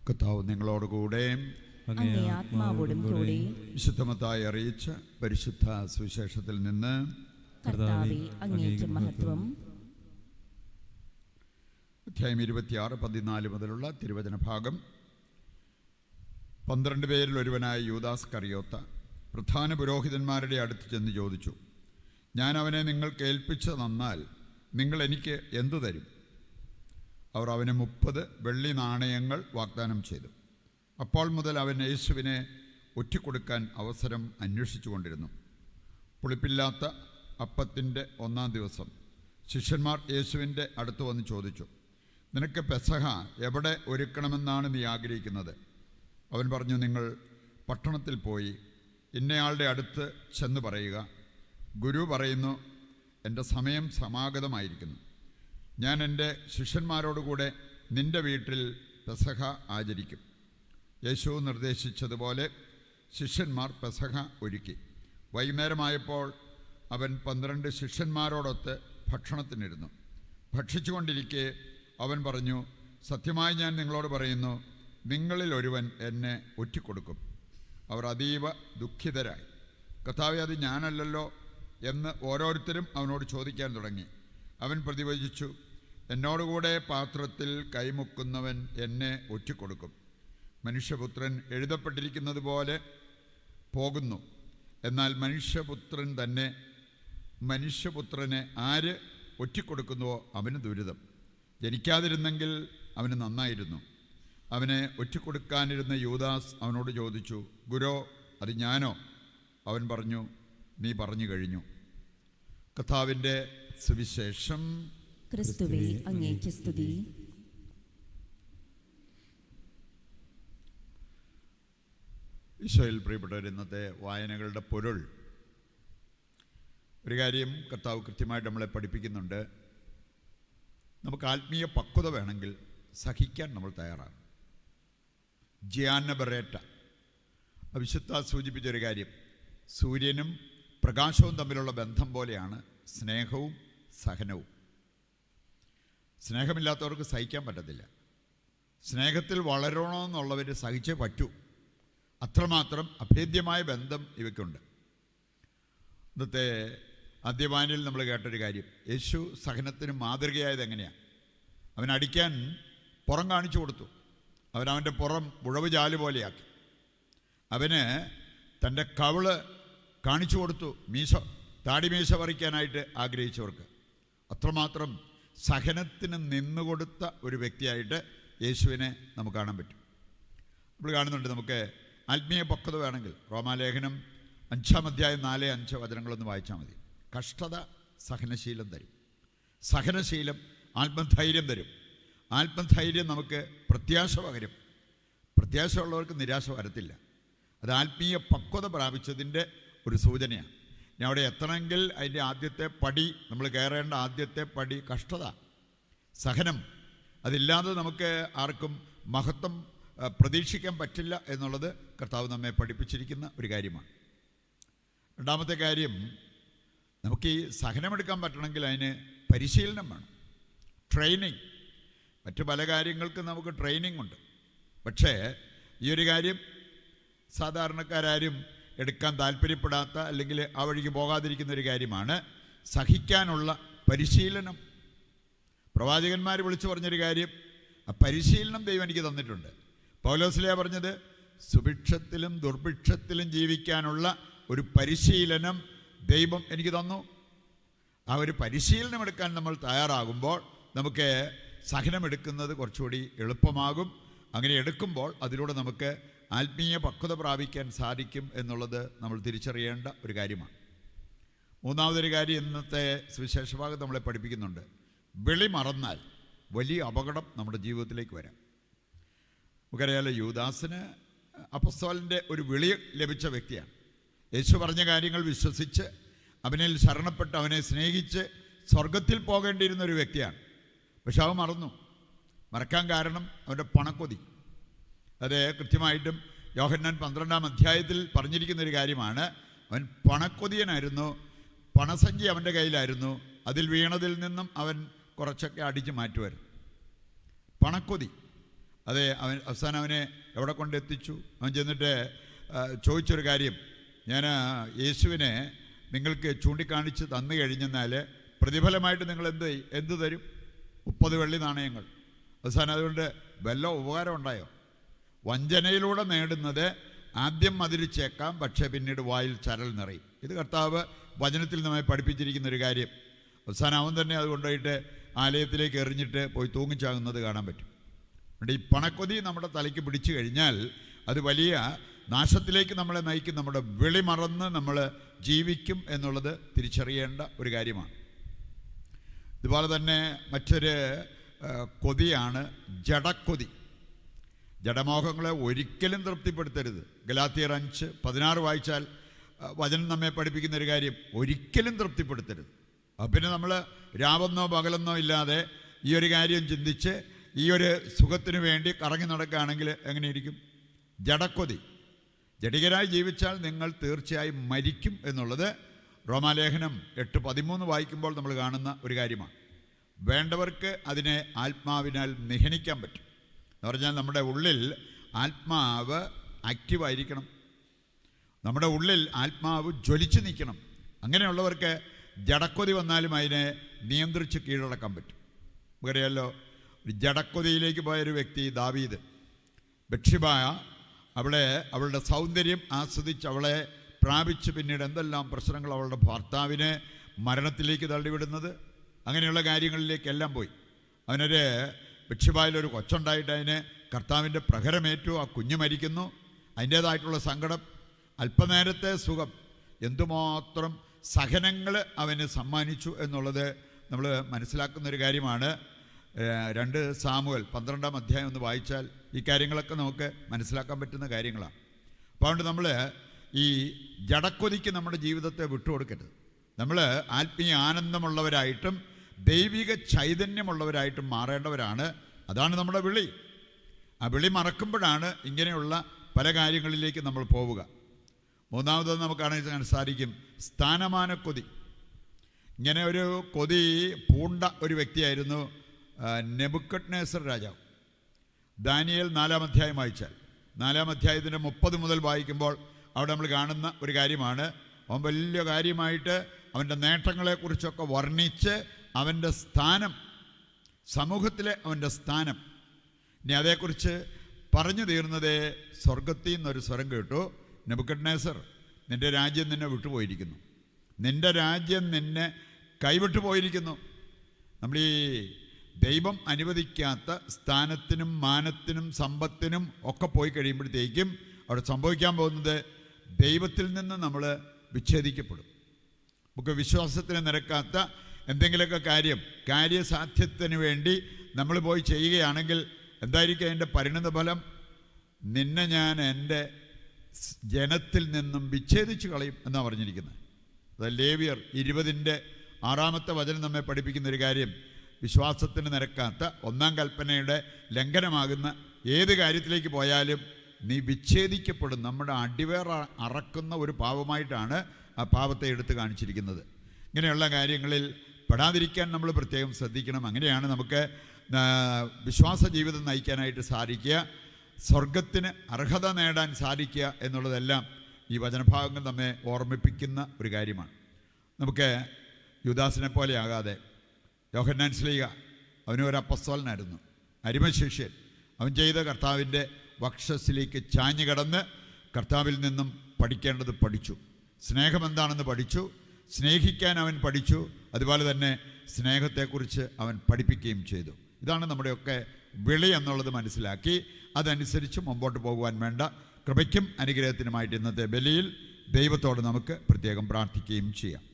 കർത്താവ് നിങ്ങളോടുകൂടെ അങ്ങേ ആത്മാവോടും കൂടെ. വിശുദ്ധമത്തായി അറിയിച്ച പരിശുദ്ധ സുവിശേഷത്തിൽ നിന്ന് കർത്താവേ, അങ്ങേക്ക് മഹത്വം. അധ്യായം 26-14 മുതലുള്ള തിരുവചന ഭാഗം. 12 പേരിൽ ഒരുവനായ യൂദാസ് കറിയോത്ത പ്രധാന പുരോഹിതന്മാരുടെ അടുത്ത് ചെന്ന് ചോദിച്ചു, ഞാൻ അവനെ നിങ്ങൾക്ക് ഏൽപ്പിച്ചു തന്നാൽ നിങ്ങൾ എനിക്ക് എന്തു തരും? അവർ അവന് 30 വെള്ളി നാണയങ്ങൾ വാഗ്ദാനം ചെയ്തു. അപ്പോൾ മുതൽ അവൻ യേശുവിനെ ഒറ്റിക്കൊടുക്കാൻ അവസരം അന്വേഷിച്ചു കൊണ്ടിരുന്നു. പുളിപ്പില്ലാത്ത അപ്പത്തിൻ്റെ 1-ാം ദിവസം ശിഷ്യന്മാർ യേശുവിൻ്റെ അടുത്ത് വന്ന് ചോദിച്ചു, നിനക്ക് പെസഹ എവിടെ ഒരുക്കണമെന്നാണ് നീ ആഗ്രഹിക്കുന്നത്? അവൻ പറഞ്ഞു, നിങ്ങൾ പട്ടണത്തിൽ പോയി ഇന്നയാളുടെ അടുത്ത് ചെന്ന് പറയുക, ഗുരു പറയുന്നു, എൻ്റെ സമയം സമാഗതമായിരിക്കുന്നു. ഞാൻ എൻ്റെ ശിഷ്യന്മാരോടുകൂടെ നിൻ്റെ വീട്ടിൽ പെസഹ ആചരിക്കും. യേശു നിർദ്ദേശിച്ചതുപോലെ ശിഷ്യന്മാർ പെസഹ ഒരുക്കി. വൈകുന്നേരമായപ്പോൾ അവൻ 12 ശിഷ്യന്മാരോടൊത്ത് ഭക്ഷണത്തിനിരുന്നു. ഭക്ഷിച്ചുകൊണ്ടിരിക്കെ അവൻ പറഞ്ഞു, സത്യമായി ഞാൻ നിങ്ങളോട് പറയുന്നു, നിങ്ങളിൽ ഒരുവൻ എന്നെ ഒറ്റിക്കൊടുക്കും. അവർ അതീവ ദുഃഖിതരായി. കർത്താവേ, അത് ഞാനല്ലല്ലോ എന്ന് ഓരോരുത്തരും അവനോട് ചോദിക്കാൻ തുടങ്ങി. അവൻ പ്രതിവചിച്ചു, എന്നോടുകൂടെ പാത്രത്തിൽ കൈമുക്കുന്നവൻ എന്നെ ഒറ്റിക്കൊടുക്കും. മനുഷ്യപുത്രൻ എഴുതപ്പെട്ടിരിക്കുന്നത് പോലെ പോകുന്നു. എന്നാൽ മനുഷ്യപുത്രനെ ആര് ഒറ്റിക്കൊടുക്കുന്നുവോ അവന് ദുരിതം. ജനിക്കാതിരുന്നെങ്കിൽ അവന് നന്നായിരുന്നു. അവനെ ഒറ്റിക്കൊടുക്കാനിരുന്ന യൂദാസ് അവനോട് ചോദിച്ചു, ഗുരോ, അത് ഞാനോ? അവൻ പറഞ്ഞു, നീ പറഞ്ഞു കഴിഞ്ഞു. കർത്താവിൻ്റെ സുവിശേഷം. ക്രിസ്തുവേ, അങ്ങേക്ക് സ്തുതി. ഈശോയിൽ പ്രിയപ്പെട്ടവർ, ഇന്നത്തെ വായനകളുടെ പൊരുൾ ഒരു കാര്യം കർത്താവ് കൃത്യമായിട്ട് നമ്മളെ പഠിപ്പിക്കുന്നുണ്ട്. നമുക്ക് ആത്മീയ പക്വത വേണമെങ്കിൽ സഹിക്കാൻ നമ്മൾ തയ്യാറാണ്. ജിയാന ബറേറ്റ വിശുദ്ധ സൂചിപ്പിച്ചൊരു കാര്യം, സൂര്യനും പ്രകാശവും തമ്മിലുള്ള ബന്ധം പോലെയാണ് സ്നേഹവും സഹനവും. സ്നേഹമില്ലാത്തവർക്ക് സഹിക്കാൻ പറ്റത്തില്ല. സ്നേഹത്തിൽ വളരണമെന്നുള്ളവർ സഹിച്ചേ പറ്റൂ. അത്രമാത്രം അഭേദ്യമായ ബന്ധം ഇവയ്ക്കുണ്ട്. ഇന്നത്തെ ആദ്യവാനിൽ നമ്മൾ കേട്ടൊരു കാര്യം, യേശു സഹനത്തിന് മാതൃകയായത് എങ്ങനെയാണ്? അവൻ അടിക്കാൻ പുറം കാണിച്ചു കൊടുത്തു. അവനവൻ്റെ പുറം ഉഴവ് ചാല് പോലെയാക്കി. അവന് തൻ്റെ കവിള് കാണിച്ചു കൊടുത്തു, താടിമീശ പറിക്കാനായിട്ട് ആഗ്രഹിച്ചവർക്ക്. അത്രമാത്രം സഹനത്തിന് നിന്നുകൊടുത്ത ഒരു വ്യക്തിയായിട്ട് യേശുവിനെ നമുക്ക് കാണാൻ പറ്റും. നമ്മൾ കാണുന്നുണ്ട്. നമുക്ക് ആത്മീയ പക്വത വേണമെങ്കിൽ റോമാലേഖനം 5-ാം അധ്യായം 4-5 വചനങ്ങളൊന്ന് വായിച്ചാൽ മതി. കഷ്ടത സഹനശീലം തരും. സഹനശീലം ആത്മധൈര്യം തരും. ആത്മധൈര്യം നമുക്ക് പ്രത്യാശ പകരും. പ്രത്യാശ ഉള്ളവർക്ക് നിരാശ വരത്തില്ല. അത് ആത്മീയ പക്വത പ്രാപിച്ചതിൻ്റെ ഒരു സൂചനയാണ്. ഇനി അവിടെ എത്തണമെങ്കിൽ അതിൻ്റെ ആദ്യത്തെ പടി, നമ്മൾ കയറേണ്ട ആദ്യത്തെ പടി കഷ്ടത, സഹനം. അതില്ലാതെ നമുക്ക് ആർക്കും മഹത്വം പ്രതീക്ഷിക്കാൻ പറ്റില്ല എന്നുള്ളത് കർത്താവ് നമ്മെ പഠിപ്പിച്ചിരിക്കുന്ന ഒരു കാര്യമാണ്. രണ്ടാമത്തെ കാര്യം, നമുക്ക് ഈ സഹനമെടുക്കാൻ പറ്റണമെങ്കിൽ അതിന് പരിശീലനം വേണം, ട്രെയിനിങ്. മറ്റു പല കാര്യങ്ങൾക്കും നമുക്ക് ട്രെയിനിങ് ഉണ്ട്. പക്ഷേ ഈ ഒരു കാര്യം സാധാരണക്കാരും എടുക്കാൻ താല്പര്യപ്പെടാത്ത, അല്ലെങ്കിൽ ആ വഴിക്ക് പോകാതിരിക്കുന്ന ഒരു കാര്യമാണ് സഹിക്കാനുള്ള പരിശീലനം. പ്രവാചകന്മാർ വിളിച്ചു പറഞ്ഞൊരു കാര്യം, ആ പരിശീലനം ദൈവം എനിക്ക് തന്നിട്ടുണ്ട്. പൗലോസ്ലീഹ പറഞ്ഞത്, സുഭിക്ഷത്തിലും ദുർഭിക്ഷത്തിലും ജീവിക്കാനുള്ള ഒരു പരിശീലനം ദൈവം എനിക്ക് തന്നു. ആ ഒരു പരിശീലനം എടുക്കാൻ നമ്മൾ തയ്യാറാകുമ്പോൾ നമുക്ക് സഹനമെടുക്കുന്നത് കുറച്ചുകൂടി എളുപ്പമാകും. അങ്ങനെ എടുക്കുമ്പോൾ അതിലൂടെ നമുക്ക് ആത്മീയ പക്വത പ്രാപിക്കാൻ സാധിക്കും എന്നുള്ളത് നമ്മൾ തിരിച്ചറിയേണ്ട ഒരു കാര്യമാണ്. മൂന്നാമതൊരു കാര്യം ഇന്നത്തെ സുവിശേഷ ഭാഗം നമ്മളെ പഠിപ്പിക്കുന്നുണ്ട്. വിളി മറന്നാൽ വലിയ അപകടം നമ്മുടെ ജീവിതത്തിലേക്ക് വരാം. നമുക്കറിയാലോ, യൂദാസിന് അപ്പസ്തോലൻ്റെ ഒരു വിളി ലഭിച്ച വ്യക്തിയാണ്. യേശു പറഞ്ഞ കാര്യങ്ങൾ വിശ്വസിച്ച് അവനിൽ ശരണപ്പെട്ട് അവനെ സ്നേഹിച്ച് സ്വർഗത്തിൽ പോകേണ്ടിയിരുന്ന ഒരു വ്യക്തിയാണ്. പക്ഷെ അവൻ മറക്കാൻ കാരണം അവൻ്റെ പണക്കൊതി. അത് കൃത്യമായിട്ടും യോഹന്നാൻ 12-ാം അധ്യായത്തിൽ പറഞ്ഞിരിക്കുന്നൊരു കാര്യമാണ്. അവൻ പണക്കൊതിയനായിരുന്നു. പണസഞ്ചി അവൻ്റെ കയ്യിലായിരുന്നു. അതിൽ വീണതിൽ നിന്നും അവൻ കുറച്ചൊക്കെ അടിച്ചു മാറ്റുമായിരുന്നു. പണക്കൊതി. അതെ, അവസാനം അവനെ എവിടെ കൊണ്ടെത്തിച്ചു? അവൻ ചെന്നിട്ട് ചോദിച്ചൊരു കാര്യം, ഞാൻ യേശുവിനെ നിങ്ങൾക്ക് ചൂണ്ടിക്കാണിച്ച് തന്നു കഴിഞ്ഞെന്നാൽ പ്രതിഫലമായിട്ട് നിങ്ങൾ എന്ത് തരും? 30 വെള്ളി നാണയങ്ങൾ. അവസാനം അതുകൊണ്ട് വല്ല ഉപകാരം ഉണ്ടായോ? വഞ്ചനയിലൂടെ നേടുന്നത് ആദ്യം മതിരിച്ചേക്കാം, പക്ഷേ പിന്നീട് വായിൽ ചരൽ നിറയും. ഇത് കർത്താവ് വചനത്തിൽ നമ്മെ പഠിപ്പിച്ചിരിക്കുന്നൊരു കാര്യം. അവസാനം അവൻ തന്നെ അത് കൊണ്ടുപോയിട്ട് ആലയത്തിലേക്ക് എറിഞ്ഞിട്ട് പോയി തൂങ്ങിച്ചാകുന്നത് കാണാൻ പറ്റും. അതുകൊണ്ട് ഈ പണക്കൊതി നമ്മുടെ തലയ്ക്ക് പിടിച്ചു കഴിഞ്ഞാൽ അത് വലിയ നാശത്തിലേക്ക് നമ്മളെ നയിക്കും. നമ്മുടെ വിളി മറന്ന് നമ്മൾ ജീവിക്കും എന്നുള്ളത് തിരിച്ചറിയേണ്ട ഒരു കാര്യമാണ്. ഇതുപോലെ തന്നെ മറ്റൊരു കൊതിയാണ് ജഡക്കൊതി. ജഡമോഹങ്ങളെ ഒരിക്കലും തൃപ്തിപ്പെടുത്തരുത്. ഗലാത്യർ 5:16 വായിച്ചാൽ വചനം നമ്മെ പഠിപ്പിക്കുന്നൊരു കാര്യം, ഒരിക്കലും തൃപ്തിപ്പെടുത്തരുത്. അപ്പം പിന്നെ നമ്മൾ രാവെന്നോ പകലെന്നോ ഇല്ലാതെ ഈ ഒരു കാര്യം ചിന്തിച്ച് ഈ ഒരു സുഖത്തിന് വേണ്ടി കറങ്ങി നടക്കുകയാണെങ്കിൽ എങ്ങനെയിരിക്കും? ജഡക്കൊതി. ജഡികരായി ജീവിച്ചാൽ നിങ്ങൾ തീർച്ചയായും മരിക്കും എന്നുള്ളത് റോമാലേഖനം 8:13 വായിക്കുമ്പോൾ നമ്മൾ കാണുന്ന ഒരു കാര്യമാണ്. വേണ്ടവർക്ക് അതിനെ ആത്മാവിനാൽ നിഹനിക്കാൻ പറ്റും. എന്ന് പറഞ്ഞാൽ നമ്മുടെ ഉള്ളിൽ ആത്മാവ് ആക്റ്റീവായിരിക്കണം, നമ്മുടെ ഉള്ളിൽ ആത്മാവ് ജ്വലിച്ച് നിൽക്കണം. അങ്ങനെയുള്ളവർക്ക് ജഡക്കൊതി വന്നാലും അതിനെ നിയന്ത്രിച്ച് കീഴടക്കാൻ പറ്റും. അറിയാമല്ലോ, ജഡക്കൊതിയിലേക്ക് പോയൊരു വ്യക്തി ദാവീദ്. ബത്ശേബ അവളുടെ സൗന്ദര്യം ആസ്വദിച്ച് അവളെ പ്രാപിച്ച് പിന്നീട് എന്തെല്ലാം പ്രശ്നങ്ങൾ അവളുടെ ഭർത്താവിനെ മരണത്തിലേക്ക് തള്ളിവിടുന്നത്, അങ്ങനെയുള്ള കാര്യങ്ങളിലേക്കെല്ലാം പോയി. അവനൊരു ബത്ശേബയിലൊരു കൊച്ചുണ്ടായിട്ട് അതിന് കർത്താവിൻ്റെ പ്രഹരമേറ്റു. ആ കുഞ്ഞ് മരിക്കുന്നു. അതിൻ്റേതായിട്ടുള്ള സങ്കടം, അല്പനേരത്തെ സുഖം, എന്തുമാത്രം സഹനങ്ങൾ അവന് സമ്മാനിച്ചു എന്നുള്ളത് നമ്മൾ മനസ്സിലാക്കുന്നൊരു കാര്യമാണ്. 2 സാമുവേൽ 12-ാം അധ്യായം ഒന്ന് വായിച്ചാൽ ഈ കാര്യങ്ങളൊക്കെ നമുക്ക് മനസ്സിലാക്കാൻ പറ്റുന്ന കാര്യങ്ങളാണ്. അപ്പോൾ അതുകൊണ്ട് നമ്മൾ ഈ ജഡക്കൊതിക്ക് നമ്മുടെ ജീവിതത്തെ വിട്ടുകൊടുക്കരുത്. നമ്മൾ ആത്മീയ ആനന്ദമുള്ളവരായിട്ടും ദൈവിക ചൈതന്യമുള്ളവരായിട്ടും മാറേണ്ടവരാണ്. അതാണ് നമ്മുടെ വിളി. ആ വിളി മറക്കുമ്പോഴാണ് ഇങ്ങനെയുള്ള പല കാര്യങ്ങളിലേക്ക് നമ്മൾ പോവുക. മൂന്നാമത് നമുക്ക് കാണാൻ സാധിക്കും സ്ഥാനമാനക്കൊതി. ഇങ്ങനെ ഒരു കൊതി പൂണ്ട ഒരു വ്യക്തിയായിരുന്നു നെബൂഖദ്നേസർ രാജാവ്. ദാനിയേൽ 4-ാം അധ്യായം വായിച്ചാൽ 4-ാം അധ്യായത്തിൻ്റെ 30 മുതൽ വായിക്കുമ്പോൾ അവിടെ നമ്മൾ കാണുന്ന ഒരു കാര്യമാണ്. അവൻ വലിയ കാര്യമായിട്ട് അവൻ്റെ നേട്ടങ്ങളെക്കുറിച്ചൊക്കെ വർണ്ണിച്ച് അവൻ്റെ സ്ഥാനം, സമൂഹത്തിലെ അവൻ്റെ സ്ഥാനം, ഇനി അതേക്കുറിച്ച് പറഞ്ഞു തീർന്നത് സ്വർഗത്തിൽ നിന്നൊരു സ്വരം കേട്ടു, നെബൂഖദ്നേസർ, നിൻ്റെ രാജ്യം നിന്നെ വിട്ടുപോയിരിക്കുന്നു, നിൻ്റെ രാജ്യം നിന്നെ കൈവിട്ടു പോയിരിക്കുന്നു. നമ്മൾ ഈ ദൈവം അനുവദിക്കാത്ത സ്ഥാനത്തിനും മാനത്തിനും സമ്പത്തിനും ഒക്കെ പോയി കഴിയുമ്പോഴത്തേക്കും അവിടെ സംഭവിക്കാൻ പോകുന്നത് ദൈവത്തിൽ നിന്ന് നമ്മൾ വിച്ഛേദിക്കപ്പെടും. നമുക്ക് വിശ്വാസത്തിന് നിരക്കാത്ത എന്തെങ്കിലുമൊക്കെ കാര്യസാധ്യത്തിന് വേണ്ടി നമ്മൾ പോയി ചെയ്യുകയാണെങ്കിൽ എന്തായിരിക്കും അതിൻ്റെ പരിണിത ഫലം? നിന്നെ ഞാൻ എൻ്റെ ജനത്തിൽ നിന്നും വിച്ഛേദിച്ച് കളയും എന്നാണ് പറഞ്ഞിരിക്കുന്നത്. അത് ലേവ്യർ 20-ാമത്തെ വചനം നമ്മെ പഠിപ്പിക്കുന്നൊരു കാര്യം, വിശ്വാസത്തിന് നിരക്കാത്ത 1-ാം കൽപ്പനയുടെ ലംഘനമാകുന്ന ഏത് കാര്യത്തിലേക്ക് പോയാലും നീ വിച്ഛേദിക്കപ്പെടും. നമ്മുടെ അടിവേർ അറക്കുന്ന ഒരു പാപമായിട്ടാണ് ആ പാപത്തെ എടുത്തു കാണിച്ചിരിക്കുന്നത്. ഇങ്ങനെയുള്ള കാര്യങ്ങളിൽ പെടാതിരിക്കാൻ നമ്മൾ പ്രത്യേകം ശ്രദ്ധിക്കണം. അങ്ങനെയാണ് നമുക്ക് വിശ്വാസ ജീവിതം നയിക്കാനായിട്ട് സാധിക്കുക, സ്വർഗത്തിന് അർഹത നേടാൻ സാധിക്കുക എന്നുള്ളതെല്ലാം ഈ വചനഭാഗങ്ങൾ നമ്മെ ഓർമ്മിപ്പിക്കുന്ന ഒരു കാര്യമാണ്. നമുക്ക് യൂദാസിനെ പോലെ ആകാതെ, യോഹന്നാൻ ശ്ലീഹ അവനൊരു അപ്പസ്തോലനായിരുന്നു, അരിമശിഷ്യൻ. അവൻ ചെയ്ത കർത്താവിൻ്റെ വക്ഷസ്സിലേക്ക് ചാഞ്ഞു കിടന്ന് കർത്താവിൽ നിന്നും പഠിക്കേണ്ടത് പഠിച്ചു, സ്നേഹം എന്താണെന്ന് പഠിച്ചു, സ്നേഹിക്കാൻ അവൻ പഠിച്ചു, അതുപോലെ തന്നെ സ്നേഹത്തെക്കുറിച്ച് അവൻ പഠിപ്പിക്കുകയും ചെയ്തു. ഇതാണ് നമ്മുടെയൊക്കെ വിളി എന്നുള്ളത് മനസ്സിലാക്കി അതനുസരിച്ച് മുമ്പോട്ട് പോകുവാൻ വേണ്ട കൃപയ്ക്കും അനുഗ്രഹത്തിനുമായിട്ട് ഇന്നത്തെ ബലിയിൽ ദൈവത്തോട് നമുക്ക് പ്രത്യേകം പ്രാർത്ഥിക്കുകയും ചെയ്യാം.